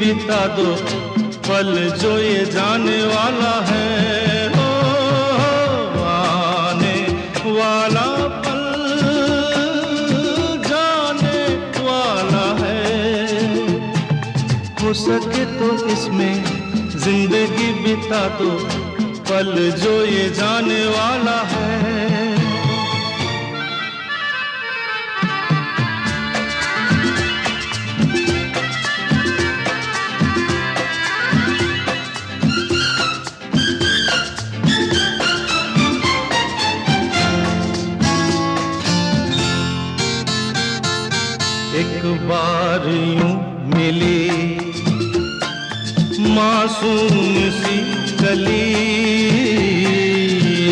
बिता दो पल जो ये जाने वाला है। ओ, आने वाला पल जाने वाला है। हो सके तो इसमें जिंदगी बिता दो पल जो ये जाने वाला है। एक बार यूं मिली मासूम सी कली,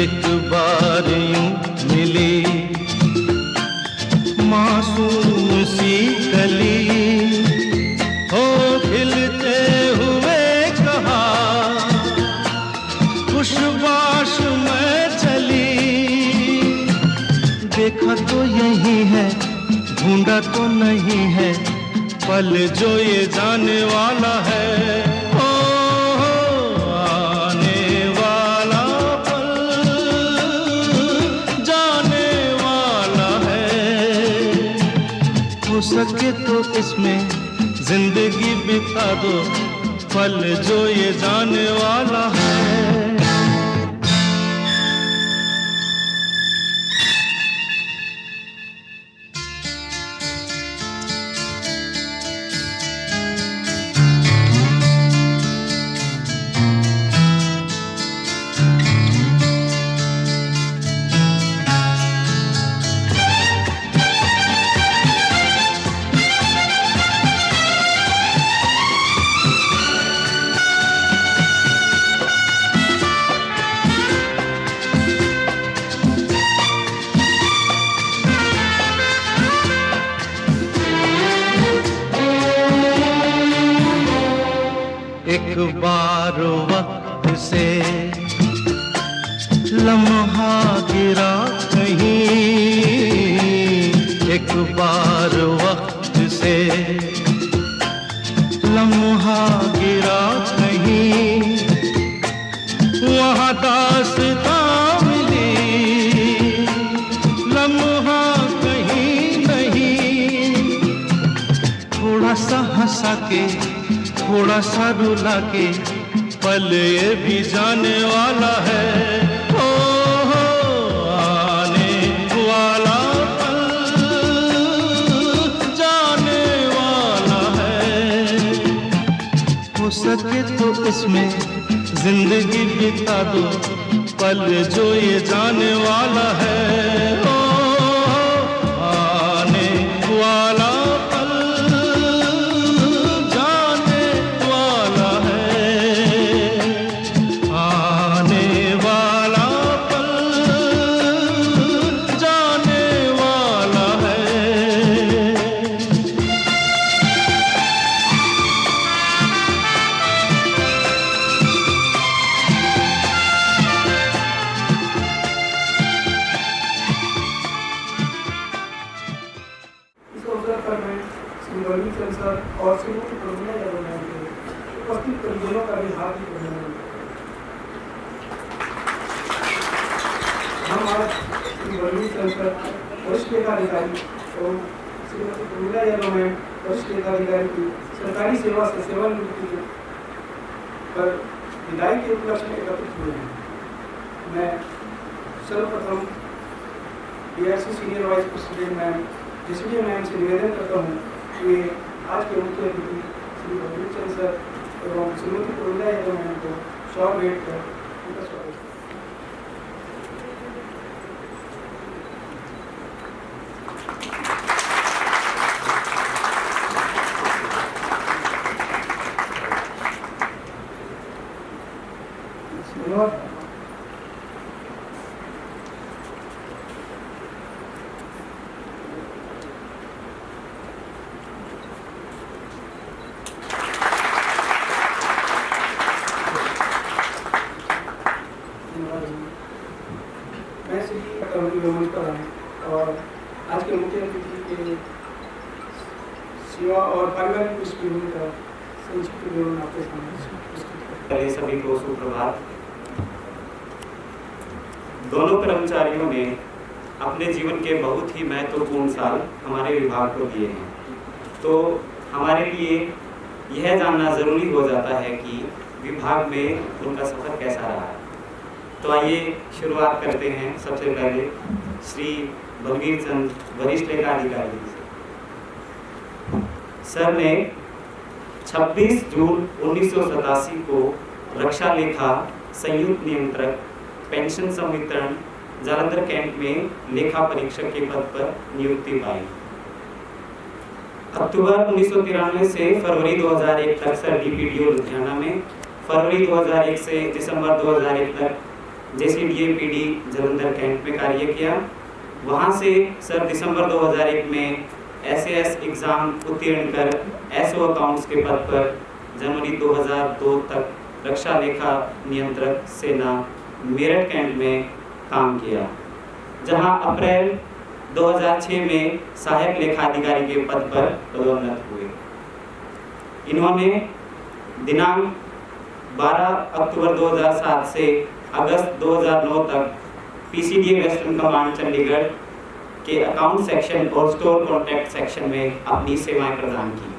एक बार यूं मिली मासूम सी कली। हो खिलते हुए कहा खुशबाश में चली। देखा तो यही है ढूंढा तो नहीं है पल जो ये जाने वाला है। ओ, आने वाला पल जाने वाला है। हो सके तो इसमें जिंदगी बिता दो पल जो ये जाने वाला है। एक बार वक्त से लम्हा गिरा कहीं, एक बार वक्त से लम्हा गिरा कहीं। वहाँ दास्तां मिली लम्हा कहीं नहीं। थोड़ा सा हंसा के थोड़ा सा रुला के पल ये भी जाने वाला है। ओ, आने वाला पल जाने वाला है। हो सके तो इसमें जिंदगी बिता दो पल जो ये जाने वाला है। ओ, आने वाला और श्रीमती प्रवीणा यादव मैम के उपस्थित परिजनों का भी हार्दिक अभिनंदन। हम आज श्री बलवीर संसद वरिष्ठ लेखाधिकारी और श्रीमती प्रवीणा यादव मैम वरिष्ठ लेखाधिकारी की सरकारी सेवा से सेवानिवृत्ति पर विदाई के उपलक्ष्य में एकत्रित हुए हैं। मैं सर्वप्रथम DRC senior vice president ma'am Jasvir ma'am से निवेदन करता हूँ कि आज के मुख्य अतिथि श्री बलवीर चंद्र सर एवं श्रीमती प्रवीणा यादव मैम को शॉल भेंट कर उनका स्वागत। और आज के मुख्य अतिथि के सेवा और पारिवारिक पृष्ठभूमि का इन सब के विवरण आपके सामने प्रस्तुत पहले सभी को सुप्रभात। दोनों कर्मचारियों ने अपने जीवन के बहुत ही महत्वपूर्ण साल हमारे विभाग को दिए हैं, तो हमारे लिए यह जानना ज़रूरी हो जाता है कि विभाग में उनका सफ़र कैसा रहा। तो आइए शुरुआत करते हैं सबसे पहले श्री बलवीर चंद वरिष्ठ लेखा अधिकारी से। सर ने 26 जून 1987 को रक्षा लेखा संयुक्त नियंत्रक पेंशन संवितरण जालंधर कैंट में लेखा परीक्षक के पद पर नियुक्ति पाई। अक्टूबर 1993 से फरवरी 2001 तक सर डीपीडीओ लुधियाना में, फरवरी 2001 से दिसंबर 2001 तक जेसीडीए-पीडी जालंधर कैंट में कार्य किया। वहां से सर दिसंबर 2001 में एसएएस एग्जाम उत्तीर्ण कर एसओ अकाउंट्स के पद पर जनवरी 2002 तक रक्षा लेखा नियंत्रक सेना मेरठ कैंट में काम किया, जहां अप्रैल 2006 में सहायक लेखा अधिकारी के पद पर पदोन्नत हुए। इन्होंने दिनांक 12 अक्टूबर 2007 से अगस्त 2009 तक पीसीडीए वेस्टर्न कमांड चंडीगढ़ के अकाउंट सेक्शन और स्टोर कॉन्ट्रैक्ट सेक्शन में अपनी सेवाएं प्रदान की।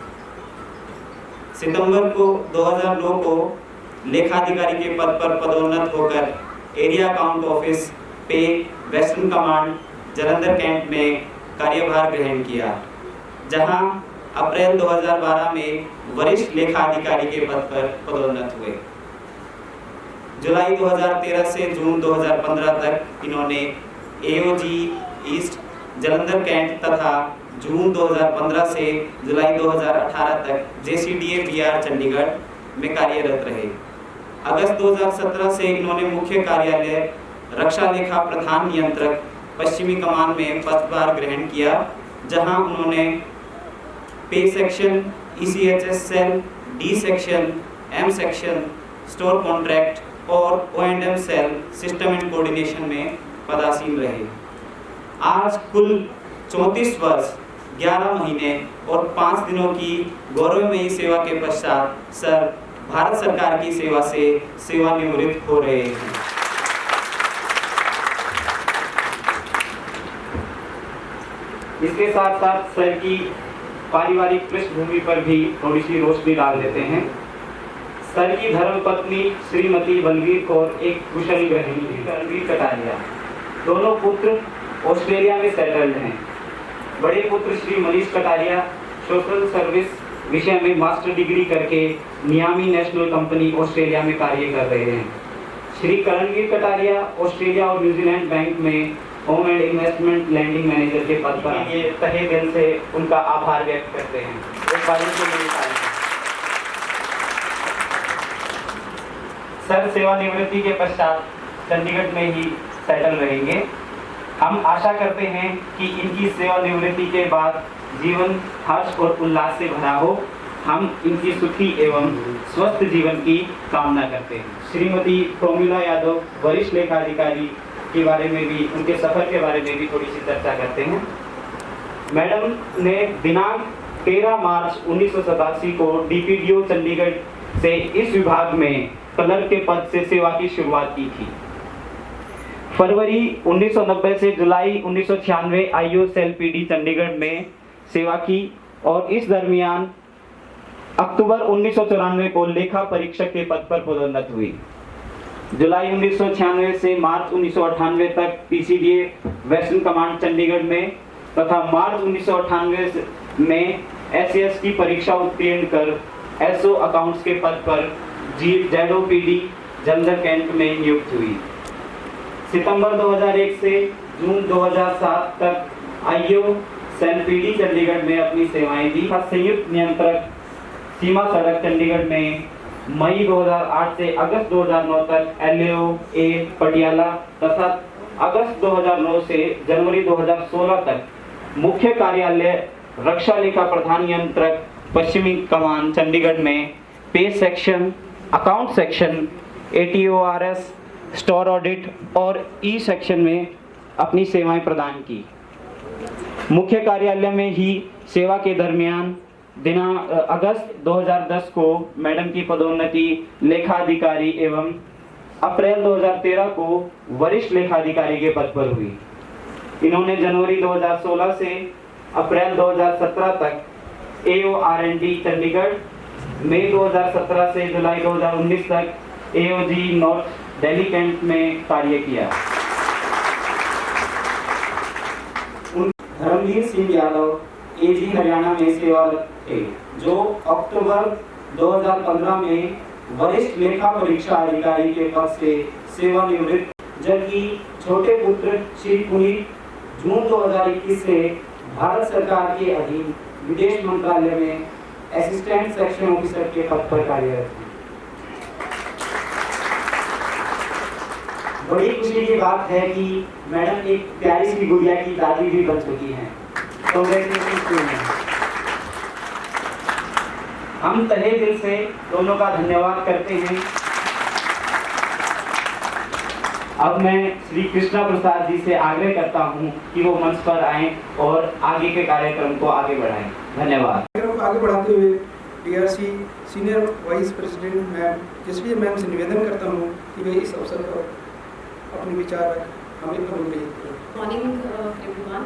सितंबर को 2009 को लेखाधिकारी के पद पर पदोन्नत होकर एरिया अकाउंट ऑफिस पे वेस्टर्न कमांड जालंधर कैंट में कार्यभार ग्रहण किया, जहां अप्रैल 2012 में वरिष्ठ लेखा अधिकारी के पद पर पदोन्नत हुए। जुलाई 2013 से जून 2015 तक इन्होंने एओजी ईस्ट जालंधर कैंट तथा जून 2015 से जुलाई 2018 तक जेसीडीए-बीआर चंडीगढ़ में कार्यरत रहे। अगस्त 2017 से इन्होंने मुख्य कार्यालय रक्षा लेखा प्रधान नियंत्रक पश्चिमी कमान में पदभार ग्रहण किया, जहां उन्होंने pay section, ECHS cell, D section, M section, store contract और O and M cell system and coordination में पदासीन रहे। आज कुल 34 वर्ष 11 महीने और 5 दिनों की गौरवमयी सेवा के पश्चात सर भारत सरकार की सेवा से सेवानिवृत्त हो रहे हैं। इसके साथ साथ सर की पारिवारिक पृष्ठभूमि पर भी थोड़ी सी रोशनी डाल देते हैं। सर की धर्मपत्नी श्रीमती बलवीर कौर एक कुशल गृहिणी थी, रणवीर कटारिया। दोनों पुत्र ऑस्ट्रेलिया में सेटल्ड हैं। बड़े पुत्र श्री मनीष कटारिया सोशल सर्विस विषय में मास्टर डिग्री करके नियामी नेशनल कंपनी ऑस्ट्रेलिया में कार्य कर रहे हैं। श्री करणवीर कटारिया ऑस्ट्रेलिया और न्यूजीलैंड बैंक में home and investment lending manager के पद पर ये तहे दिल से उनका आभार व्यक्त करते हैं। एक बार उनको मेरी तारीफ। सर सेवानिवृत्ति के पश्चात चंडीगढ़ में ही सेटल रहेंगे। हम आशा करते हैं कि इनकी सेवानिवृत्ति के बाद जीवन हर्ष और उल्लास से भरा हो। हम इनकी सुखी एवं स्वस्थ जीवन की कामना करते हैं। श्रीमती प्रोमिला यादव वरिष्ठ लेखा अधिकारी के बारे में भी, उनके सफर के बारे में भी थोड़ी सी चर्चा करते हैं। मैडम ने दिनांक 13 मार्च 1987 को डीपीडीओ चंडीगढ़ से इस विभाग में क्लर्क के पद से सेवा की शुरुआत की थी। फरवरी 1990 से जुलाई 1996 आईओ सेल पीडी चंडीगढ़ में सेवा की और इस दरमियान अक्टूबर 1994 को लेखा परीक्षक के पद पर पदोन्नत हुई। जुलाई 1996 से मार्च 1998 तक पीसीडीए वेस्टर्न कमांड चंडीगढ़ में तथा मार्च 1998 में एसएएस की परीक्षा उत्तीर्ण कर एसओ अकाउंट्स के पद पर जेडओपीडी जालंधर कैंट में नियुक्त हुई। सितंबर 2001 से जून 2007 तक आईओ सेल पीडी चंडीगढ़ में अपनी सेवाएं दी। संयुक्त नियंत्रक सीमा सड़क चंडीगढ़ में मई 2008 से अगस्त 2009 तक एलएओ ए पटियाला तथा अगस्त 2009 से जनवरी 2016 तक मुख्य कार्यालय रक्षा लेखा प्रधान नियंत्रक पश्चिमी कमान चंडीगढ़ में pay section, account section, ATORS, store audit और ई सेक्शन में अपनी सेवाएं प्रदान की। मुख्य कार्यालय में ही सेवा के दरमियान अगस्त 2010 को मैडम की पदोन्नति लेखाधिकारी एवं अप्रैल 2013 को वरिष्ठ लेखाधिकारी के पद पर हुई। इन्होंने जनवरी 2016 से अप्रैल 2017 तक AOR&D चंडीगढ़, मई 2017 से जुलाई 2019 तक AOG नॉर्थ दिल्ली कैंट में कार्य किया। धर्मवीर सिंह यादव AG हरियाणा में सेवारत थे, जो अक्टूबर 2015 में वरिष्ठ लेखा परीक्षा अधिकारी के पद से सेवानिवृत्त, जबकि छोटे पुत्र श्री पुनीत जून 2021 से भारत सरकार के अधीन विदेश मंत्रालय में असिस्टेंट सेक्शन ऑफिसर के पद पर कार्यरत हैं। बड़ी खुशी की बात है कि मैडम एक प्यारी सी गुड़िया की दादी भी बन चुकी हैं। हम तहे दिल से दोनों का धन्यवाद करते हैं। अब मैं श्री कृष्णा प्रसाद जी से आग्रह करता हूं कि वो मंच पर आएं और आगे के कार्यक्रम को आगे बढ़ाएं। धन्यवाद। कार्यक्रम को आगे बढ़ाते हुए DRC senior vice president ma'am Jasvir ma'am से निवेदन करता हूं कि वे इस अवसर पर अपने विचार हमें प्रस्तुत करें। मॉर्निंग एवरीवन,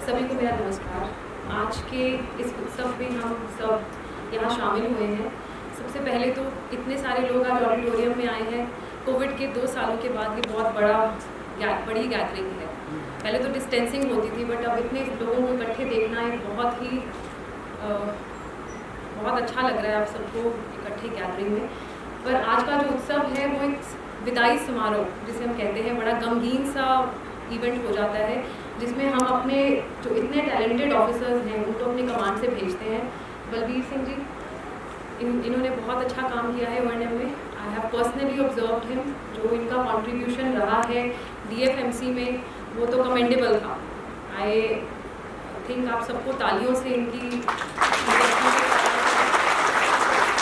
सभी को मेरा नमस्कार। आज के इस उत्सव में हम सब यहाँ शामिल हुए हैं। सबसे पहले तो इतने सारे लोग आज ऑडिटोरियम में आए हैं। कोविड के 2 सालों के बाद ये बहुत बड़ी गैदरिंग है। पहले तो डिस्टेंसिंग होती थी, बट अब इतने लोगों को इकट्ठे देखना एक बहुत अच्छा लग रहा है आप सबको इकट्ठे गैदरिंग में। पर आज का जो उत्सव है वो एक विदाई समारोह जिसे हम कहते हैं, बड़ा गमगीन सा इवेंट हो जाता है, जिसमें हम अपने जो इतने टैलेंटेड ऑफिसर्स हैं उनको अपनी कमांड से भेजते हैं। बलबीर सिंह जी इन्होंने बहुत अच्छा काम किया है वर्णम में। I have personally observed him. जो इनका कंट्रीब्यूशन रहा है DFMC में वो तो कमेंडेबल था। आई थिंक आप सबको तालियों से इनकी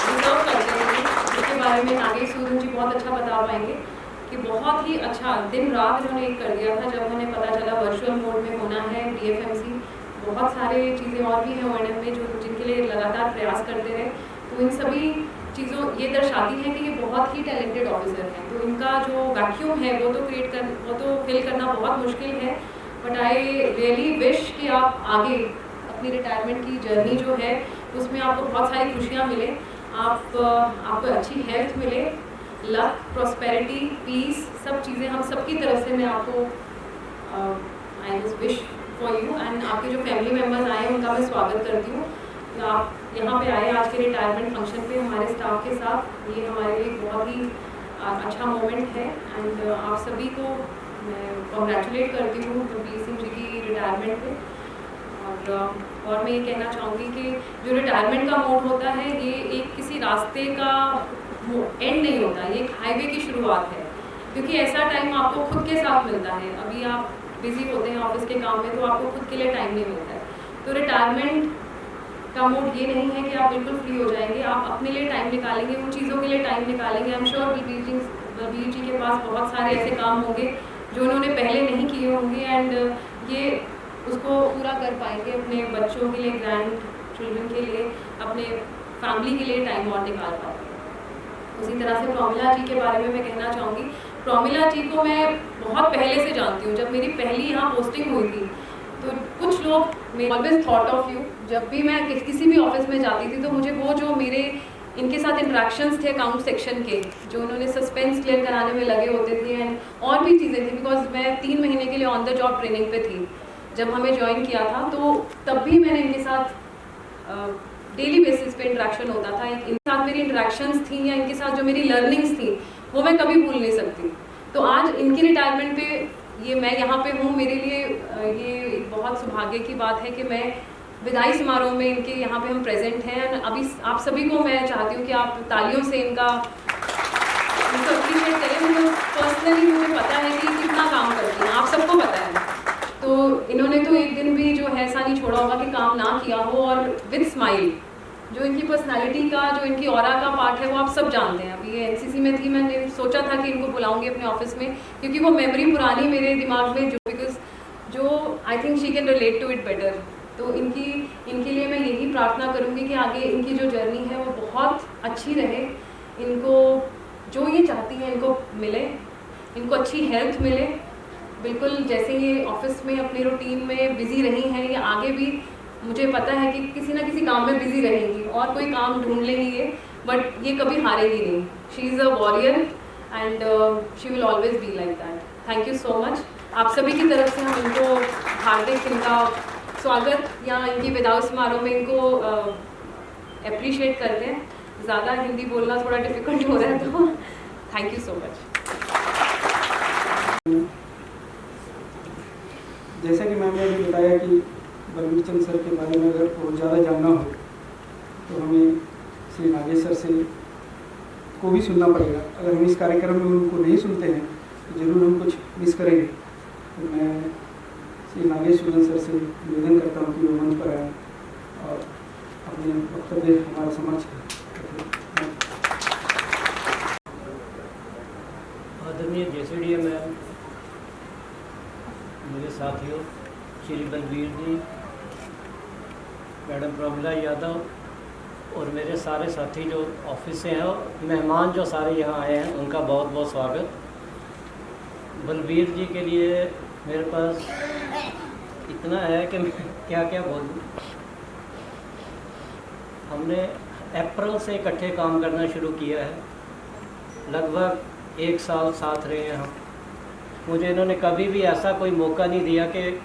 डिजर्व करते हैं, जिसके बारे में नागेश सूरन जी बहुत अच्छा बता पाएंगे कि बहुत ही अच्छा दिन रात इन्होंने एक कर दिया था। जब उन्हें पता चला वर्चुअल मोड में होना है DFMC, बहुत सारे चीज़ें और भी हैं वर्णन में जो जिनके लिए लगातार प्रयास करते रहे। तो इन सभी चीज़ों ये दर्शाती है कि ये बहुत ही टैलेंटेड ऑफिसर हैं। तो इनका जो वैक्यूम है वो तो फिल करना बहुत मुश्किल है। बट आई रियली विश कि आप आगे अपनी रिटायरमेंट की जर्नी जो है उसमें आपको बहुत सारी खुशियाँ मिले, आपको अच्छी हेल्थ मिले, लक, प्रॉस्पेरिटी, पीस, सब चीज़ें हम सबकी तरफ से मैं आपको I just wish for you. And आपके जो फैमिली मेम्बर्स आए हैं उनका मैं स्वागत करती हूँ। आप यहाँ पे आए आज के रिटायरमेंट फंक्शन पे हमारे स्टाफ के साथ। ये हमारे लिए बहुत ही अच्छा मोमेंट है। एंड आप सभी को मैं कॉन्ग्रेचुलेट करती हूँ बलबीर सिंह जी की रिटायरमेंट पे। और मैं ये कहना चाहूँगी कि जो रिटायरमेंट का मोड होता है ये एक किसी रास्ते का एंड नहीं होता, ये एक हाईवे की शुरुआत है। क्योंकि ऐसा टाइम आपको खुद के साथ मिलता है। अभी आप बिजी होते हैं ऑफिस के काम में तो आपको खुद के लिए टाइम नहीं मिलता है। तो रिटायरमेंट का मोड ये नहीं है कि आप बिल्कुल फ्री हो जाएंगे, आप अपने लिए टाइम निकालेंगे, उन चीज़ों के लिए टाइम निकालेंगे। आई एम श्योर बलबीर जी के पास बहुत सारे ऐसे काम होंगे जो उन्होंने पहले नहीं किए होंगे एंड ये उसको पूरा कर पाएंगे अपने बच्चों के लिए, ग्रैंड चिल्ड्रन के लिए, अपने फैमिली के लिए टाइम और निकाल पाएंगे। उसी तरह से प्रोमिला जी के बारे में मैं कहना चाहूँगी। प्रोमिला जी को मैं बहुत पहले से जानती हूँ। जब मेरी पहली यहाँ पोस्टिंग हुई थी तो कुछ लोग मेरे ऑलवेज थॉट ऑफ यू। जब भी मैं किसी भी ऑफिस में जाती थी तो मुझे वो जो मेरे इनके साथ इंट्रैक्शंस थे अकाउंट सेक्शन के, जो उन्होंने सस्पेंस क्लियर कराने में लगे होते थे एंड और भी चीज़ें थी। बिकॉज मैं 3 महीने के लिए ऑन द जॉब ट्रेनिंग पे थी जब हमें ज्वाइन किया था, तो तब भी मैंने इनके साथ डेली बेसिस पे इंट्रैक्शन होता था। इनके साथ मेरी इंट्रैक्शंस थी या इनके साथ जो मेरी लर्निंग्स थी वो मैं कभी भूल नहीं सकती। तो आज इनकी रिटायरमेंट पे ये मैं यहाँ पे हूँ, मेरे लिए ये एक बहुत सौभाग्य की बात है कि मैं विदाई समारोह में इनके यहाँ पे हम प्रेजेंट हैं। अभी आप सभी को मैं चाहती हूँ कि आप तालियों से इनको अप्रिशिएट करें। मुझे पर्सनली मुझे पता है कि कितना काम करती हैं, आप सबको पता है। तो इन्होंने तो एक दिन भी जो है ऐसा नहीं छोड़ा होगा कि काम ना किया हो। और विद स्माइल, जो इनकी पर्सनालिटी का, जो इनकी ऑरा का पार्ट है वो आप सब जानते हैं। अभी ये NCC में थी, मैंने सोचा था कि इनको बुलाऊंगी अपने ऑफिस में क्योंकि वो मेमोरी पुरानी मेरे दिमाग में जो बिकॉज जो I think she can relate to it better. तो इनके लिए मैं यही प्रार्थना करूँगी कि आगे इनकी जो जर्नी है वो बहुत अच्छी रहे, इनको जो ये चाहती हैं इनको मिले, इनको अच्छी हेल्थ मिले। बिल्कुल जैसे ये ऑफिस में अपनी रूटीन में बिज़ी रही हैं, ये आगे भी मुझे पता है कि किसी ना किसी काम में बिज़ी रहेंगी और कोई काम ढूंढ लेंगी ये, बट ये कभी हारेगी नहीं। She is a warrior and she will always be like that. Thank you so much. आप सभी की तरफ से हम इनको हार्दिक इनका स्वागत या इनकी विदाई समारोह में इनको अप्रिशिएट करते हैं। ज़्यादा हिंदी बोलना थोड़ा डिफ़िकल्ट हो रहा है, तो थैंक यू सो मच। जैसा कि मैंने अभी बताया कि बलवीर चंद सर के बारे में अगर बहुत ज़्यादा जानना हो तो हमें श्री नागेश्वर से को भी सुनना पड़ेगा। अगर हम इस कार्यक्रम में उनको नहीं सुनते हैं तो ज़रूर हम कुछ मिस करेंगे। तो मैं श्री नागेश्वर सर से निवेदन करता हूँ कि वो मंच पर आएँ और अपने वक्तव्य हमारा समक्ष रखें। आदरणीय JCDA मैम, मेरे साथियों श्री बलवीर जी, मैडम प्रमिला यादव और मेरे सारे साथी जो ऑफिस से हैं और मेहमान जो सारे यहाँ आए हैं, उनका बहुत बहुत स्वागत। बलवीर जी के लिए मेरे पास इतना है कि मैं क्या क्या बोलूँ। हमने अप्रैल से इकट्ठे काम करना शुरू किया है, लगभग 1 साल साथ रहे हैं हम। मुझे इन्होंने कभी भी ऐसा कोई मौका नहीं दिया कि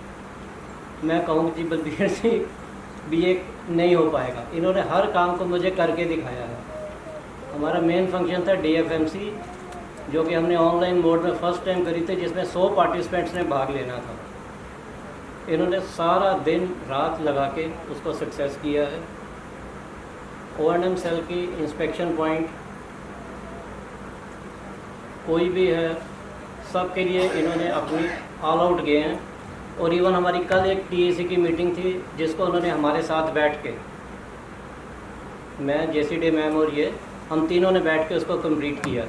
मैं कहूँ जी बलवीर जी भी ये नहीं हो पाएगा। इन्होंने हर काम को मुझे करके दिखाया है। हमारा मेन फंक्शन था DFMC, जो कि हमने ऑनलाइन मोड में फ़र्स्ट टाइम करी थी, जिसमें 100 पार्टिसिपेंट्स ने भाग लेना था। इन्होंने सारा दिन रात लगा के उसको सक्सेस किया है। O&M सेल की इंस्पेक्शन पॉइंट कोई भी है, सब के लिए इन्होंने अपनी ऑल आउट गए हैं। और इवन हमारी कल एक TAC की मीटिंग थी, जिसको उन्होंने हमारे साथ बैठ के, मैं JCDA मैम और ये, हम तीनों ने बैठ के उसको कंप्लीट किया।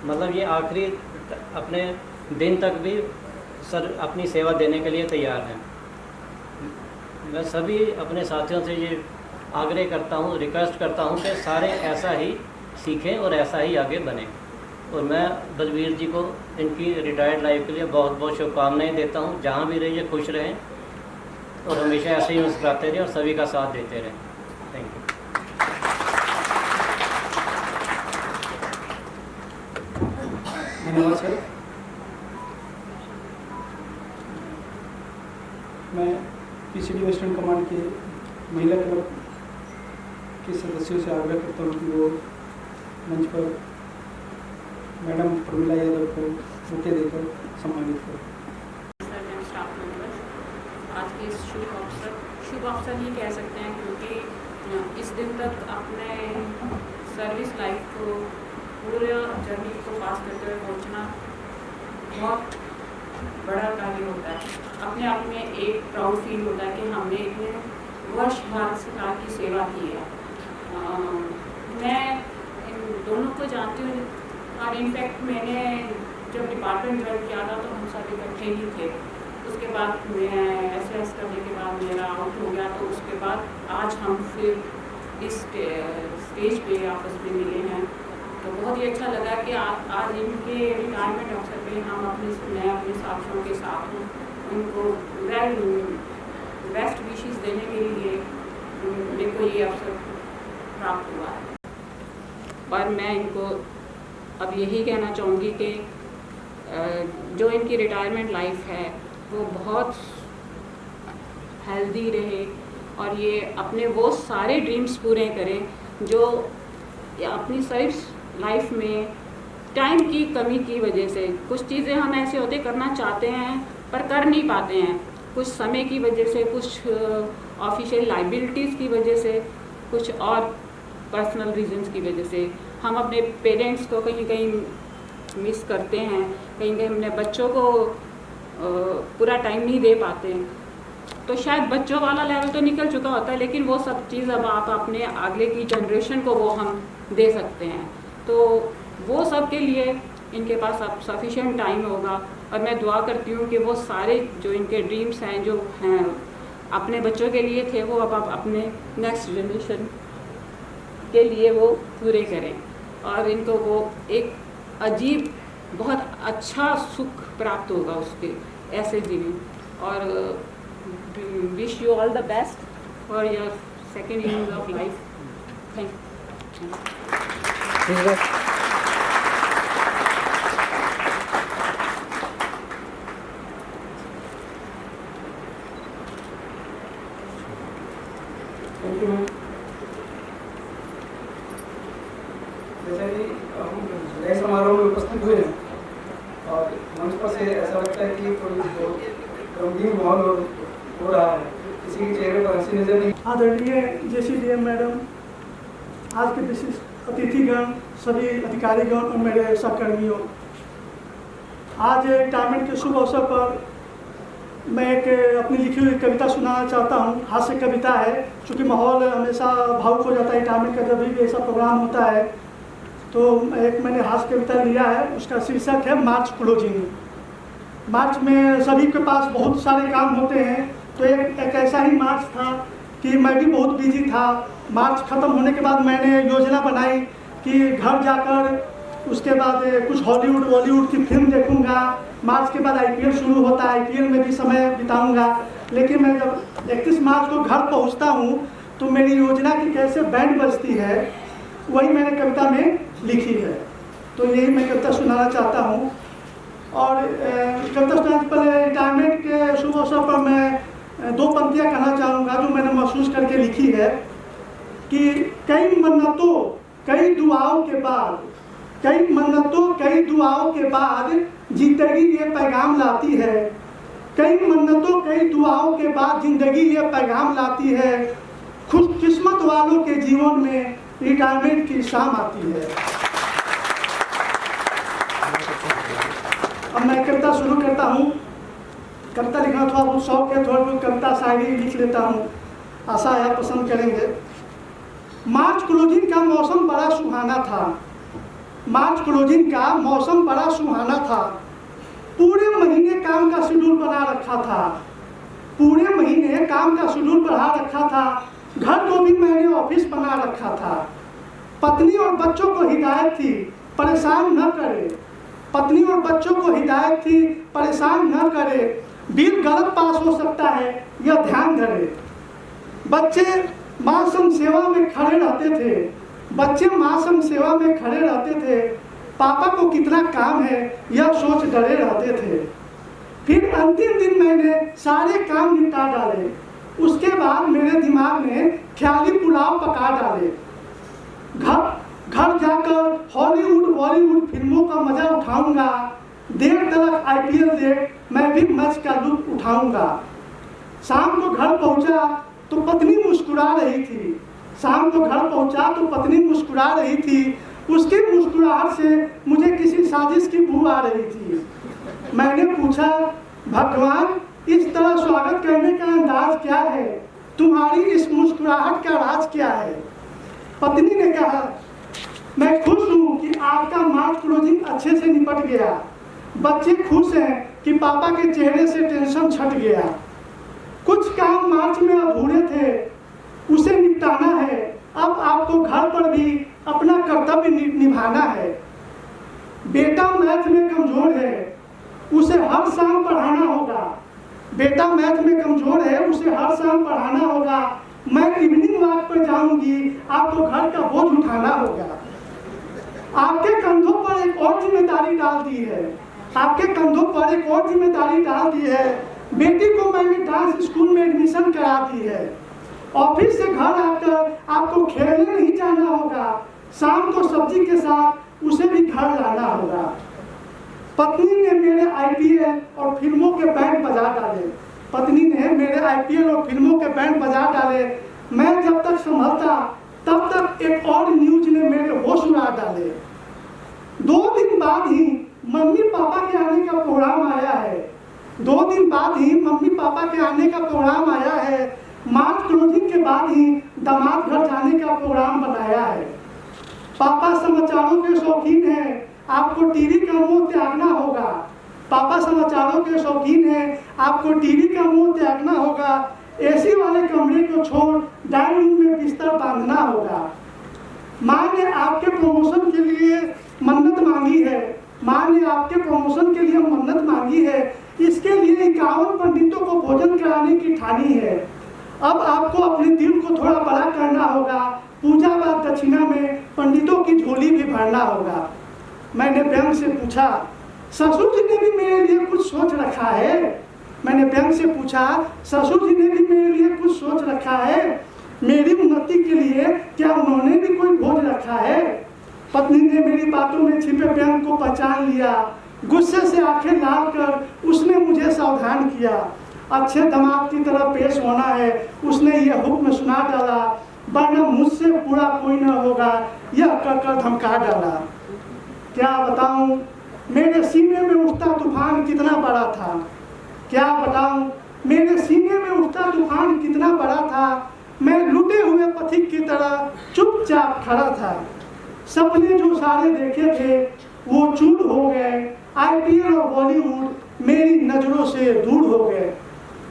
मतलब ये आखिरी अपने दिन तक भी सर अपनी सेवा देने के लिए तैयार हैं। मैं सभी अपने साथियों से ये आग्रह करता हूँ, रिक्वेस्ट करता हूँ कि सारे ऐसा ही सीखें और ऐसा ही आगे बने। और मैं बलवीर जी को इनकी रिटायर्ड लाइफ के लिए बहुत बहुत शुभकामनाएं देता हूँ। जहाँ भी रहिए खुश रहें और हमेशा ऐसे ही मुस्कुराते रहें और सभी का साथ देते रहें। Thank you. धन्यवाद सर। मैं PCD वेस्टर्न कमांड के महिला क्लब के सदस्यों से आग्रह करता हूँ कि वो मंच पर मैडम प्रमिला यादव को बुके देकर सम्मानित करें। स्टाफ मेंबर्स, आज के इस शुभ अवसर ही कह सकते हैं, क्योंकि इस दिन तक अपने सर्विस लाइफ को पूरे जर्नी को पास करते हुए पहुंचना बहुत बड़ा कार्य होता है। अपने आप में एक प्राउड फील होता है कि हमने इतने वर्ष भारत सरकार की सेवा की है। मैं इन दोनों को जानती हूँ और इनफैक्ट मैंने जब डिपार्टमेंट ज्वाइन किया था तो हम सब इकट्ठे ही थे। उसके बाद मैं SS करने के बाद मेरा आउट हो गया, तो उसके बाद आज हम फिर इस स्टेज पे आपस में मिले हैं। तो बहुत ही अच्छा लगा कि आज इनके रिटायरमेंट अवसर पे हम मैं अपने साथियों के साथ हूँ। उनको बेस्ट विशेस देने के लिए मेरे को ये अवसर प्राप्त हुआ है। पर मैं इनको अब यही कहना चाहूँगी कि जो इनकी रिटायरमेंट लाइफ है वो बहुत हेल्दी रहे और ये अपने वो सारे ड्रीम्स पूरे करें जो अपनी सर्विस लाइफ में टाइम की कमी की वजह से कुछ चीज़ें हम ऐसे होते करना चाहते हैं पर कर नहीं पाते हैं। कुछ समय की वजह से, कुछ ऑफिशियल लाइबिलिटीज़ की वजह से, कुछ और पर्सनल रीजंस की वजह से हम अपने पेरेंट्स को कहीं कहीं मिस करते हैं, कहीं कहीं अपने बच्चों को पूरा टाइम नहीं दे पाते। तो शायद बच्चों वाला लेवल तो निकल चुका होता है, लेकिन वो सब चीज़ अब आप अपने आगे की जनरेशन को वो हम दे सकते हैं। तो वो सब के लिए इनके पास अब सफिशिएंट टाइम होगा और मैं दुआ करती हूँ कि वो सारे जो इनके ड्रीम्स हैं, जो हैं अपने बच्चों के लिए थे वो अब अपने नेक्स्ट जनरेशन के लिए वो पूरे करें और इनको वो एक अजीब बहुत अच्छा सुख प्राप्त होगा उसके ऐसे जीवन। और wish you all the best for your second innings of life. Thank you. Thank you ma'am. जैसे कि हम नए समारोह में उपस्थित हुए हैं और मंच पर से ऐसा लगता है कि कोई गंभीर माहौल हो रहा है, किसी के चेहरे पर हंसी नजर नहीं। आदरणीय JCDM मैडम, आज के विशिष्ट अतिथिगण, सभी अधिकारीगण और मेरे सहकर्मियों, आज रिटायरमेंट के शुभ अवसर पर मैं एक अपनी लिखी हुई कविता सुनाना चाहता हूँ। हास्य कविता है, चूँकि माहौल हमेशा भावुक हो जाता है रिटायरमेंट का जब भी ऐसा प्रोग्राम होता है, तो एक मैंने हास्य कविता लिया है, उसका शीर्षक है मार्च क्लोजिंग। मार्च में सभी के पास बहुत सारे काम होते हैं, तो एक ऐसा ही मार्च था कि मैं भी बहुत बिजी था। मार्च ख़त्म होने के बाद मैंने योजना बनाई कि घर जाकर उसके बाद कुछ हॉलीवुड बॉलीवुड की फिल्म देखूंगा। मार्च के बाद IPL शुरू होता है, IPL में भी समय बिताऊंगा। लेकिन मैं जब 31 मार्च को घर पहुंचता हूं तो मेरी योजना की कैसे बैंड बजती है, वही मैंने कविता में लिखी है। तो यही मैं कविता सुनाना चाहता हूँ। और कविता सुनाने से पहले रिटायरमेंट के शुभ अवसर पर मैं 2 पंक्तियाँ कहना चाहूँगा जो मैंने महसूस करके लिखी है कि कई मन्नतों कई दुआओं के बाद, कई मन्नतों कई दुआओं के बाद जिंदगी ये पैगाम लाती है। कई मन्नतों कई दुआओं के बाद जिंदगी ये पैगाम लाती है। खुशकिस्मत वालों के जीवन में रिटायरमेंट की शाम आती है। अब मैं कविता शुरू करता हूँ। कविता लिखना थोड़ा बहुत शौक है, थोड़ा बहुत कविता शायरी लिख लेता हूँ, आशा है आप पसंद करेंगे। मार्च क्लोजिंग का मौसम बड़ा सुहाना था। मार्च क्लोजिंग का मौसम बड़ा सुहाना था। पूरे महीने काम का शेड्यूल बना रखा था। पूरे महीने काम का शेड्यूल बढ़ा रखा था। घर को भी मैंने ऑफिस बना रखा था। पत्नी और बच्चों को हिदायत थी परेशान न करे। पत्नी और बच्चों को हिदायत थी परेशान न करे। बिल गलत पास हो सकता है, यह ध्यान धरे। बच्चे माँ संग सेवा में खड़े रहते थे। बच्चे माँ संग सेवा में खड़े रहते थे। पापा को कितना काम है यह सोच डरे रहते थे। फिर अंतिम दिन मैंने सारे काम निपटा डाले। उसके बाद मेरे दिमाग में ख्याली पुलाव पका डाले। घर जाकर हॉलीवुड बॉलीवुड फिल्मों का मजा उठाऊंगा। देर तक IPL देख मैं भी मैच का लुत्फ उठाऊंगा। शाम को घर पहुंचा तो पत्नी मुस्कुरा रही थी। शाम को घर पहुंचा तो पत्नी मुस्कुरा रही थी। उसकी मुस्कुराहट से मुझे किसी साजिश की बू आ रही थी। मैंने पूछा, भगवान इस तरह स्वागत करने का अंदाज क्या है? तुम्हारी इस मुस्कुराहट का राज क्या है? पत्नी ने कहा, मैं खुश हूँ कि आपका मार्च क्लोजिंग अच्छे से निपट गया। बच्चे खुश हैं कि पापा के चेहरे से टेंशन छट गया। कुछ काम मार्च में अधूरे थे, उसे निपटाना है। अब आपको घर पर भी अपना कर्तव्य निभाना है। बेटा मैथ में कमजोर है, उसे हर शाम पढ़ाना होगा। बेटा मैथ में कमजोर है, उसे हर शाम पढ़ाना होगा। मैं इवनिंग वॉक पर जाऊंगी, आपको घर का बोझ उठाना होगा। आपके कंधों पर एक और जिम्मेदारी डाल दी है। आपके कंधों पर एक और जिम्मेदारी डाल दी है। बेटी को मैंने डांस स्कूल में एडमिशन करा दी है। ऑफिस से घर आकर आपको खेलने नहीं जाना होगा। शाम को सब्जी के साथ उसे भी घर लाना होगा। पत्नी ने मेरे IPL और फिल्मों के बैंड बजा डाले। पत्नी ने मेरे IPL और फिल्मों के बैंड बजा डाले। मैं जब तक संभलता तब तक एक और न्यूज ने मेरे होश उड़ा डाले। 2 दिन बाद ही मम्मी पापा के आने का प्रोग्राम आया है। 2 दिन बाद ही मम्मी पापा के आने का प्रोग्राम आया है। मार्च क्लोजिंग के बाद ही दामाद घर जाने का प्रोग्राम बनाया है। पापा समाचारों के शौकीन हैं, आपको टीवी का मुंह त्यागना होगा। पापा समाचारों के शौकीन हैं, आपको टीवी का मुंह त्यागना होगा। एसी वाले कमरे को छोड़ डाइनिंग रूम में बिस्तर बांधना होगा। माँ ने आपके प्रमोशन के लिए मन्नत मांगी है, माँ ने आपके प्रमोशन के लिए मन्नत मांगी है। इसके लिए 51 पंडितों को भोजन कराने की ठानी है। अब आपको अपने दिल को थोड़ा बड़ा करना होगा। पूजा बाद दक्षिणा में पंडितों की झोली भी भरना होगा। मैंने व्यंग से पूछा, ससुर जी ने भी मेरे लिए कुछ सोच रखा है? मैंने व्यंग से पूछा, ससुर जी ने भी मेरे लिए कुछ सोच रखा है? मेरी उन्नति के लिए क्या उन्होंने भी कोई भोज रखा है? पत्नी ने मेरी बातों में छिपे व्यंग को पहचान लिया। गुस्से से आंखें लाल कर उसने मुझे सावधान किया। अच्छे दामाद की तरह पेश होना है, उसने यह हुक्म सुना डाला, वरना मुझसे पूरा कोई न होगा, यह कहकर धमका डाला। क्या बताऊं मेरे सीने में उठता तूफान कितना बड़ा था, क्या बताऊं मेरे सीने में उठता तूफान कितना बड़ा था। मैं लुटे हुए पथिक की तरह चुपचाप खड़ा था। सपने जो सारे देखे थे वो चूर हो गए। आईपीएल और बॉलीवुड मेरी नजरों से दूर हो गए।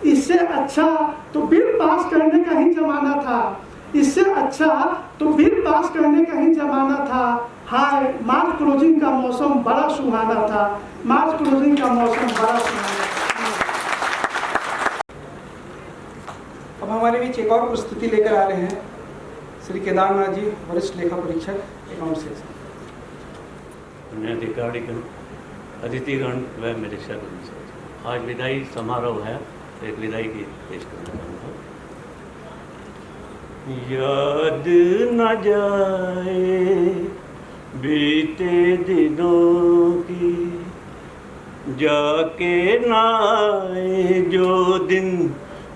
इससे अच्छा तो बिल पास करने का ही जमाना था, इससे अच्छा तो बिल पास करने का ही जमाना था। हाय, मार्च क्लोजिंग का मौसम बड़ा सुहाना था, मार्च क्लोजिंग का मौसम बड़ा सुहाना था। अब हमारे बीच एक और प्रस्तुति लेकर आ रहे हैं श्री केदारनाथ जी, वरिष्ठ लेखा परीक्षक, अकाउंट सेक्शन। अधिकारीगण, अतिथिगण व मेरे सहकर्मी, आज विदाई समारोह है, एक विदाई की पेश करना चाहूँगा। याद न जाए बीते दिनों की, जाके ना आए जो दिन,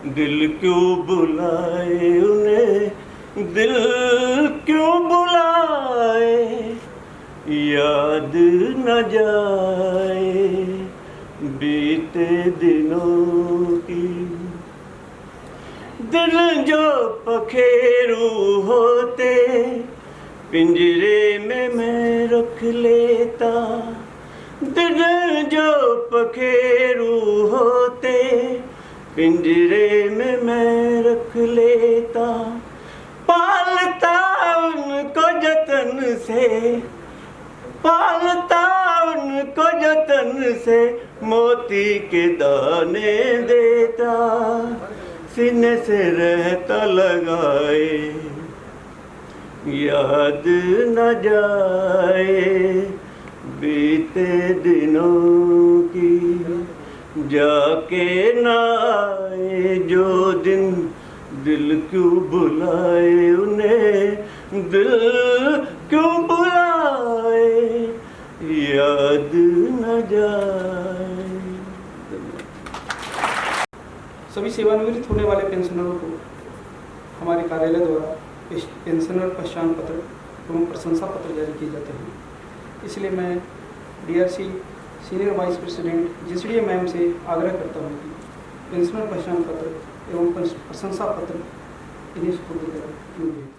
दिल क्यों बुलाए उन्हें, दिल क्यों बुलाए। याद न जाए बीते दिनों की, दिल जो पखेरू होते पिंजरे में मैं रख लेता, दिल जो पखेरू होते पिंजरे में मैं रख लेता। पालता उनको जतन से, पालता उनको जतन से, मोती के दाने देता, सीने से रहता लगाए। याद न जाए बीते दिनों की, जाके ना आए जो दिन, दिल क्यों बुलाए उन्हें, दिल क्यों बुलाए। याद न जाए। सभी सेवानिवृत्त होने वाले पेंशनरों को हमारे कार्यालय द्वारा पेंशनर पहचान पत्र एवं प्रशंसा पत्र जारी किए जाते हैं। इसलिए मैं DRC senior vice president GCDA ma'am से आग्रह करता हूँ कि पेंशनर पहचान पत्र एवं प्रशंसा पत्र इन्हें सुपुर्द करें।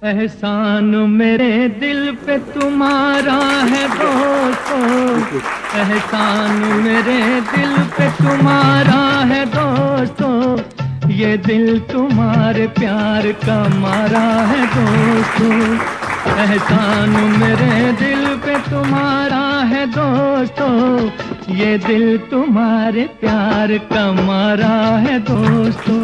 एहसान मेरे दिल पे तुम्हारा है दोस्तों, एहसान मेरे दिल पे तुम्हारा है दोस्तों, ये दिल तुम्हारे प्यार का मारा है दोस्तों। एहसान मेरे दिल पे तुम्हारा है दोस्तों, ये दिल तुम्हारे प्यार का मारा है दोस्तों।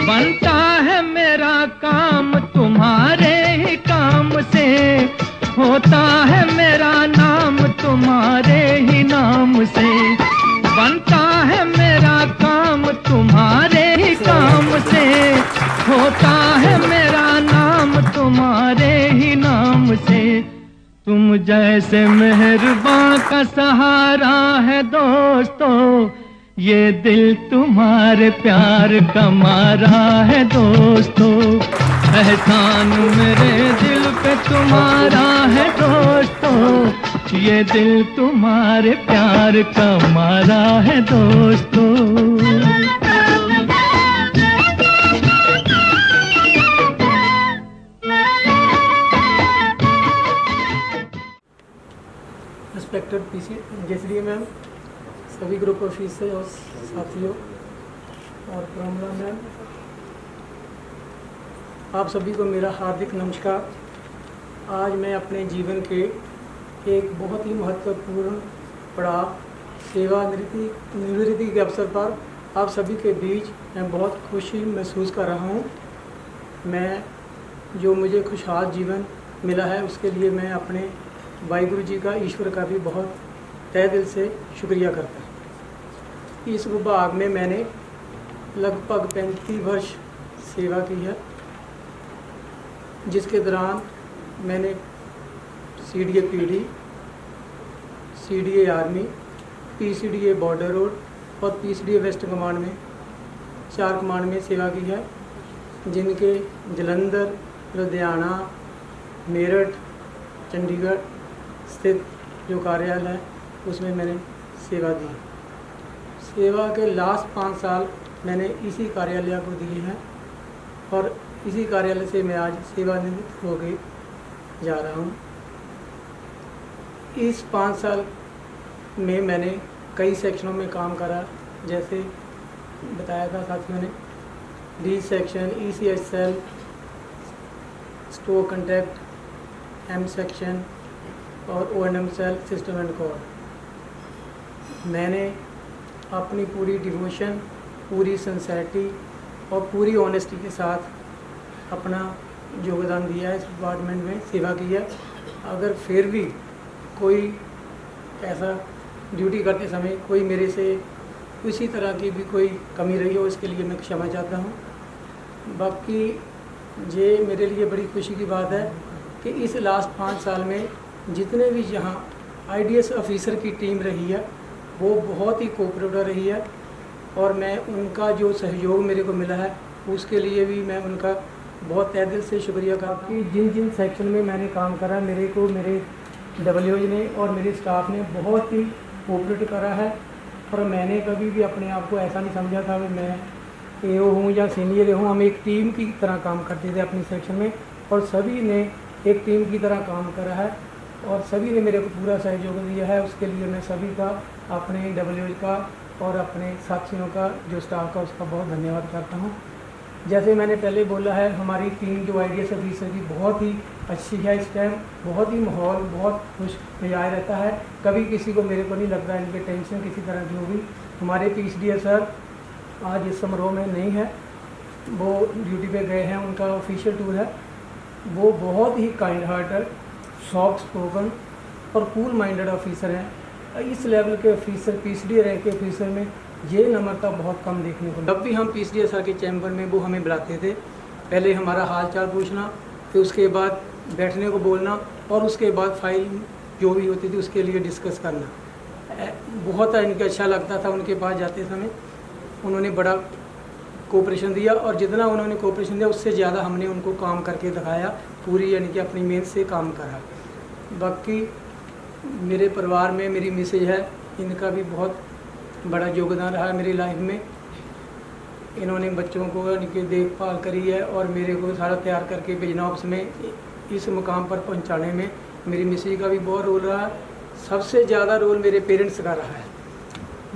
बनता है मेरा काम तुम्हारे ही काम से, होता है मेरा नाम तुम्हारे ही नाम से। बनता है मेरा काम तुम्हारे ही काम से, होता है मेरा नाम तुम्हारे ही नाम से। तुम जैसे मेहरबान का सहारा है दोस्तों, ये दिल तुम्हारे प्यार का मारा है दोस्तों। एहसान मेरे दिल पे तुम्हारा है दोस्तों, ये दिल तुम्हारे प्यार का मारा है दोस्तों। रिस्पेक्टेड पीसी जेसीडी मैम, सभी ग्रुप ऑफिसर और साथियों और प्रमला मैम, आप सभी को मेरा हार्दिक नमस्कार। आज मैं अपने जीवन के एक बहुत ही महत्वपूर्ण पड़ाव सेवानिवृत्ति के अवसर पर आप सभी के बीच मैं बहुत खुशी महसूस कर रहा हूँ। मैं जो मुझे खुशहाल जीवन मिला है उसके लिए मैं अपने वाहिगुरु जी का, ईश्वर का भी बहुत तहे दिल से शुक्रिया करता हूँ। इस विभाग में मैंने लगभग 35 वर्ष सेवा की है, जिसके दौरान मैंने CDA PD, CDA army, PCDA border road और PCDA वेस्ट कमांड में 4 कमांड में सेवा की है, जिनके जलंधर, लुधियाना, मेरठ, चंडीगढ़ स्थित जो कार्यालय है उसमें मैंने सेवा दी। सेवा के लास्ट 5 साल मैंने इसी कार्यालय को दिए हैं और इसी कार्यालय से मैं आज सेवानिवृत्त हो गई जा रहा हूँ। इस 5 साल में मैंने कई सेक्शनों में काम करा, जैसे बताया था साथियों ने, D section, ECH cell, store contact, M section और O&M cell, system and core. मैंने अपनी पूरी डिवोशन, पूरी सिंसेरिटी और पूरी ऑनेस्टी के साथ अपना योगदान दिया है, इस डिपार्टमेंट में सेवा की है। अगर फिर भी कोई ऐसा ड्यूटी करते समय कोई मेरे से किसी तरह की भी कोई कमी रही हो, इसके लिए मैं क्षमा चाहता हूँ। बाकी ये मेरे लिए बड़ी खुशी की बात है कि इस लास्ट 5 साल में जितने भी यहाँ IDS ऑफिसर की टीम रही है वो बहुत ही कोऑपरेटिव रही है और मैं उनका जो सहयोग मेरे को मिला है उसके लिए भी मैं उनका बहुत तहे दिल से शुक्रिया करता हूँ। जिन जिन सेक्शन में मैंने काम करा मेरे को मेरे WOs ने और मेरे स्टाफ ने बहुत ही कोऑपरेट करा है और मैंने कभी भी अपने आप को ऐसा नहीं समझा था कि मैं AO हूँ या सीनियर हूँ। हम एक टीम की तरह काम करते थे अपनी सेक्शन में और सभी ने एक टीम की तरह काम करा है और सभी ने मेरे को पूरा सहयोग दिया है। उसके लिए मैं सभी का, अपने WOs का और अपने साथियों का, जो स्टाफ का, उसका बहुत धन्यवाद करता हूँ। जैसे मैंने पहले बोला है, हमारी टीम जो IDS ऑफिसर की बहुत ही अच्छी है। इस टाइम बहुत ही माहौल बहुत खुश मिजाज रहता है, कभी किसी को मेरे को नहीं लगता इनके टेंशन किसी तरह की होगी। हमारे PCDA सर आज इस समारोह में नहीं है, वो ड्यूटी पे गए हैं, उनका ऑफिशियल टूर है। वो बहुत ही काइंड हार्टेड, सॉफ्ट स्पोकन और कूल माइंडेड ऑफिसर हैं। इस लेवल के ऑफिसर, PCDA रैंक के ऑफिसर में ये नम्रता बहुत कम देखने को। जब भी हम PCDA सर के चैम्बर में वो हमें बुलाते थे, पहले हमारा हाल चाल पूछना, फिर उसके बाद बैठने को बोलना और उसके बाद फाइल जो भी होती थी उसके लिए डिस्कस करना। बहुत इनका अच्छा लगता था। उनके पास जाते समय उन्होंने बड़ा कोऑपरेशन दिया और जितना उन्होंने कोऑपरेशन दिया उससे ज़्यादा हमने उनको काम करके दिखाया, पूरी यानी कि अपनी मेहनत से काम करा। बाकी मेरे परिवार में मेरी मिसेज है, इनका भी बहुत बड़ा योगदान रहा है मेरी लाइफ में। इन्होंने बच्चों को यानी कि देखभाल करी है और मेरे को सारा तैयार करके भेजना ऑप्स में इस मुकाम पर पहुंचाने में मेरी मिसेज का भी बहुत रोल रहा है। सबसे ज़्यादा रोल मेरे पेरेंट्स का रहा है।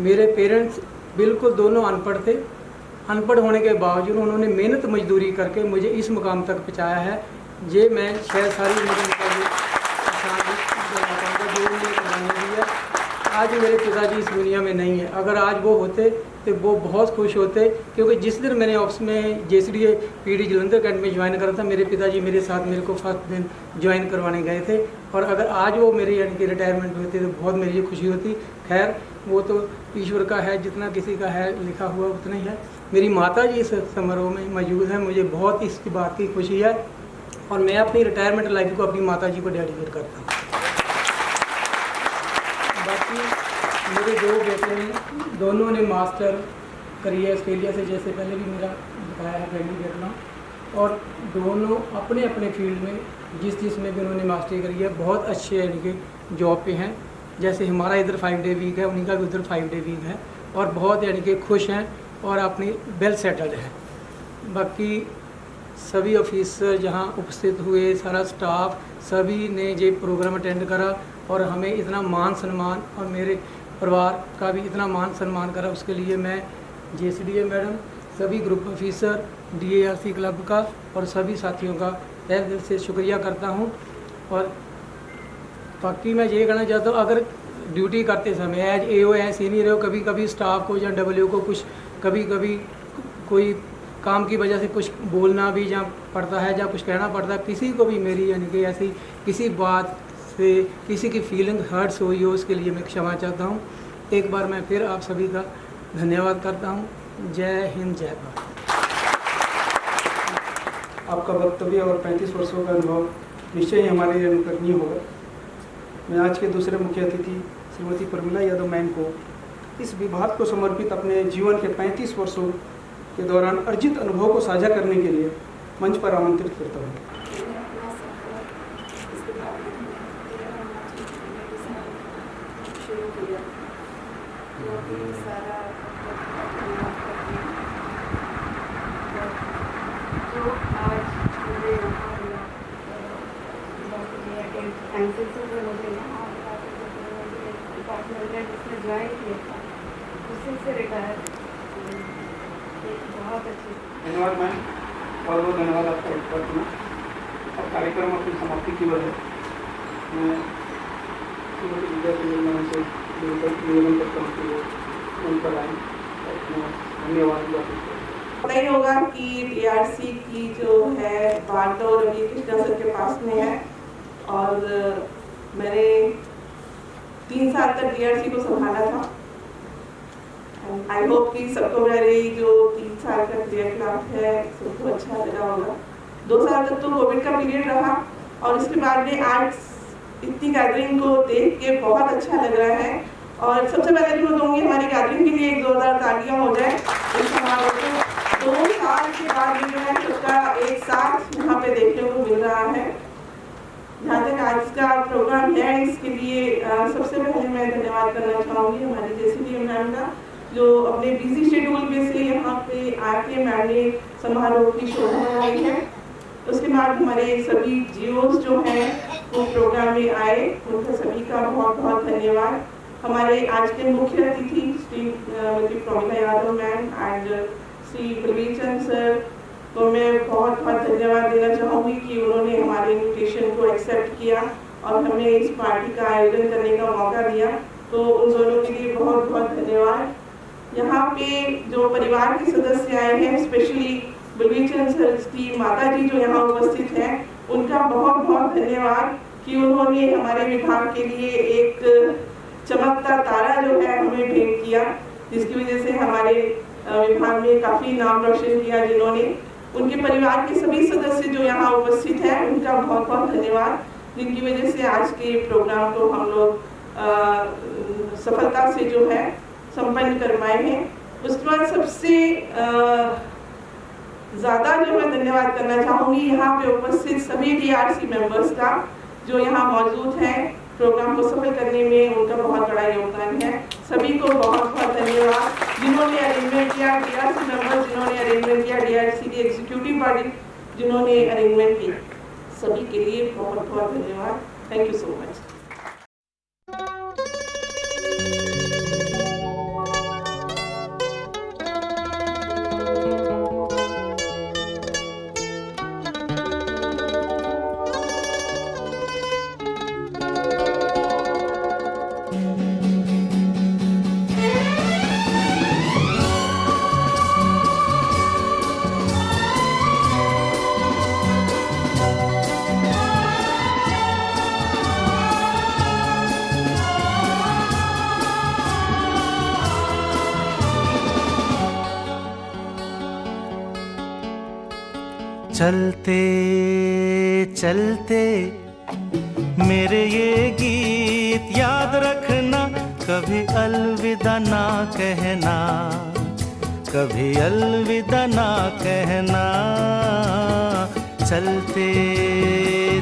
मेरे पेरेंट्स बिल्कुल दोनों अनपढ़ थे। अनपढ़ होने के बावजूद उन्होंने मेहनत मजदूरी करके मुझे इस मुकाम तक पहुँचाया है। ये मैं शायद सारी आज मेरे पिताजी इस दुनिया में नहीं है। अगर आज वो होते तो वो बहुत खुश होते, क्योंकि जिस दिन मैंने ऑफिस में JCDA PD जलंधर कैंट में ज्वाइन करा था, मेरे पिताजी मेरे साथ मेरे को फर्स्ट दिन ज्वाइन करवाने गए थे। और अगर आज वो मेरे यानी कि रिटायरमेंट होती तो बहुत मेरी खुशी होती। खैर वो तो ईश्वर का है, जितना किसी का है लिखा हुआ उतना ही है। मेरी माता जी इस समारोह में मौजूद है, मुझे बहुत इस बात की खुशी है और मैं अपनी रिटायरमेंट लाइफ को अपनी माता जी को डेडिकेट करता हूँ। बाकी मेरे 2 बेटे हैं, दोनों ने मास्टर करी है ऑस्ट्रेलिया से, जैसे पहले भी मेरा बताया है फैमिली बैकग्राउंड, और दोनों अपने अपने फील्ड में जिस में भी उन्होंने मास्टरी करी है बहुत अच्छे यानी कि जॉब पे हैं। जैसे हमारा इधर 5 डे वीक है, उन्हीं का भी उधर 5 डे वीक है, और बहुत यानी कि खुश हैं और अपनी वेल सेटल्ड हैं। बाकी सभी ऑफिसर जहाँ उपस्थित हुए, सारा स्टाफ, सभी ने ये प्रोग्राम अटेंड करा और हमें इतना मान सम्मान और मेरे परिवार का भी इतना मान सम्मान करा, उसके लिए मैं JCDA मैडम, सभी ग्रुप ऑफिसर, DARC क्लब का और सभी साथियों का तहे दिल से शुक्रिया करता हूँ। और बाकी मैं ये कहना चाहता हूँ, अगर ड्यूटी करते समय एज AO एज सीनियर हो, कभी कभी स्टाफ को या WO को कुछ कभी कभी कोई काम की वजह से कुछ बोलना भी या पड़ता है या कुछ कहना पड़ता है, किसी को भी मेरी यानी कि ऐसी किसी बात से किसी की फीलिंग हर्ट्स हुई हो, उसके लिए मैं क्षमा चाहता हूँ। एक बार मैं फिर आप सभी का धन्यवाद करता हूँ। जय हिंद, जय भारत। आपका वक्तव्य और 35 वर्षों का अनुभव निश्चय ही हमारे लिए अनुकरणीय होगा। मैं आज के दूसरे मुख्य अतिथि श्रीमती प्रमिला यादव मैम को इस विभाग को समर्पित अपने जीवन के 35 वर्षों के दौरान अर्जित अनुभव को साझा करने के लिए मंच पर आमंत्रित करता हूँ। धन्यवाद मैम, बहुत बहुत धन्यवाद आपका उपस्थिति में। अब कार्यक्रम अपनी समाप्ति की ओर है। मैं श्रीमती विजय मैम से निवेदन करता हूँ कि वो उन पर आएँ। धन्यवाद। पता ही होगा कि DRC की जो है बागडोर अभी कृष्णा सर के पास में है, और मैंने 3 साल तक DRC को संभाला था। आई होप कि सबको मेरे जो 3 साल का क्रियाकलाप है सबको अच्छा लगा होगा। 2 साल तक तो कोविड का पीरियड रहा, और इसके बाद में आज इतनी गैदरिंग को देख के बहुत अच्छा लग रहा है। और सबसे पहले जो दूंगी हमारी गैदरिंग के लिए एक जोरदार तालियां हो जाए। इस समारोह को 2 साल के बाद जो है सबका एक साथ यहाँ पे देखने को मिल रहा है। जहाँ तक आज का प्रोग्राम है, इसके लिए सबसे पहले मैं धन्यवाद करना चाहूँगी हमारे JCDA मैम का, जो अपने बिजी शेड्यूल में से यहाँ पे आके मैंने समारोह की शोभा बनाई है। उसके बाद हमारे सभी GOs जो हैं वो प्रोग्राम में आए, उनका सभी का बहुत बहुत धन्यवाद। हमारे आज के मुख्य अतिथि Shrimati Pramila Yadav ma'am and Shri Balvir Chand sir को मैं बहुत बहुत धन्यवाद देना चाहूँगी कि उन्होंने हमारे इन्विटेशन को एक्सेप्ट किया और हमें इस पार्टी का आयोजन करने का मौका दिया, तो उन दोनों के लिए बहुत बहुत धन्यवाद। यहाँ पे जो परिवार के सदस्य आए हैं, स्पेशली बलवीर चंद सर की माता जी जो यहाँ उपस्थित हैं, उनका बहुत बहुत धन्यवाद कि उन्होंने हमारे विभाग के लिए एक चमकता तारा जो है हमें भेंट किया, जिसकी वजह से हमारे विभाग में काफ़ी नाम रोशन किया। जिन्होंने उनके परिवार के सभी सदस्य जो यहाँ उपस्थित हैं, उनका बहुत बहुत धन्यवाद, जिनकी वजह से आज के प्रोग्राम को हम लोग सफलता से जो है संपन्न करवाए हैं। उसके बाद सबसे ज़्यादा जो मैं धन्यवाद करना चाहूँगी यहाँ पे उपस्थित सभी DRC मेंबर्स का, जो यहाँ मौजूद हैं। प्रोग्राम को सफल करने में उनका बहुत बड़ा योगदान है। सभी को बहुत बहुत धन्यवाद, जिन्होंने अरेंजमेंट किया, DRC मेंबर्स जिन्होंने अरेंजमेंट किया, DRC की एग्जीक्यूटिव बॉडी जिन्होंने अरेंजमेंट किया, सभी के लिए बहुत बहुत धन्यवाद। Thank you so much. चलते चलते मेरे ये गीत याद रखना, अलविदा ना कहना, कभी अलविदा ना कहना। चलते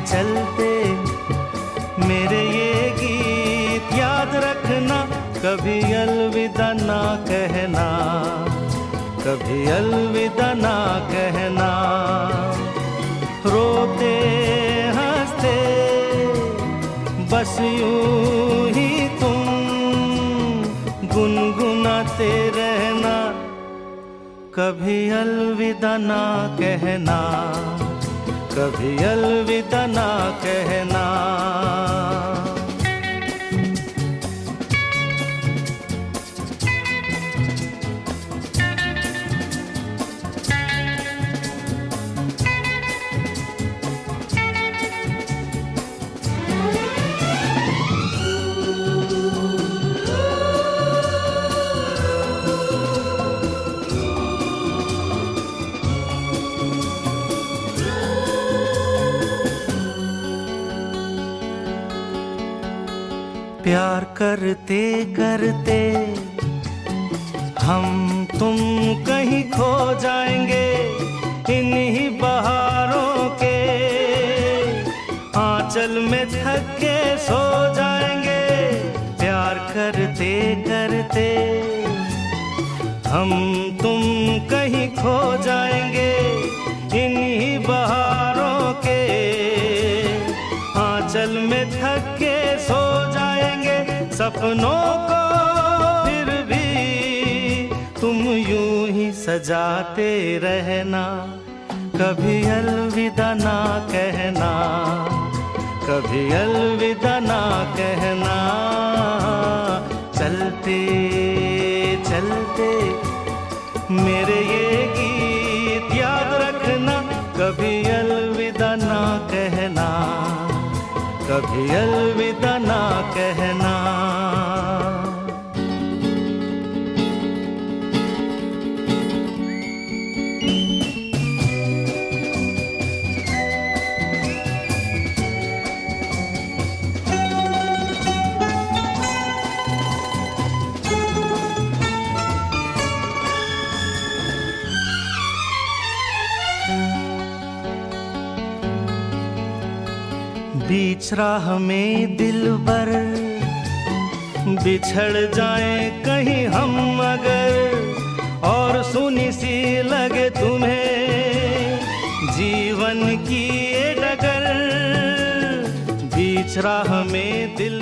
चलते मेरे ये गीत याद रखना, कभी अलविदा ना कहना, कभी अलविदा ना कहना। रोते हंसते बस यूं ही तुम गुनगुनाते रहना, कभी अलविदा ना कहना, कभी अलविदा ना कहना। प्यार करते करते हम तुम कहीं खो जाएंगे, इन्हीं बहारों के आंचल में थक के सो जाएंगे। प्यार करते करते हम तुम कहीं खो जाएंगे, इन्हीं बहारों के आंचल में थक के सो जाएंगे। सपनों को फिर भी तुम यूं ही सजाते रहना, कभी अलविदा ना कहना, कभी अलविदा ना कहना। चलते चलते मेरे ये गीत याद रखना, कभी अलविदा ना कहना, कभी अलविदा ना कहना। बीच राह में दिलबर बिछड़ जाए कहीं हम अगर, और सुनी सी लगे तुम्हें जीवन की ये डगर। बीच राह में दिल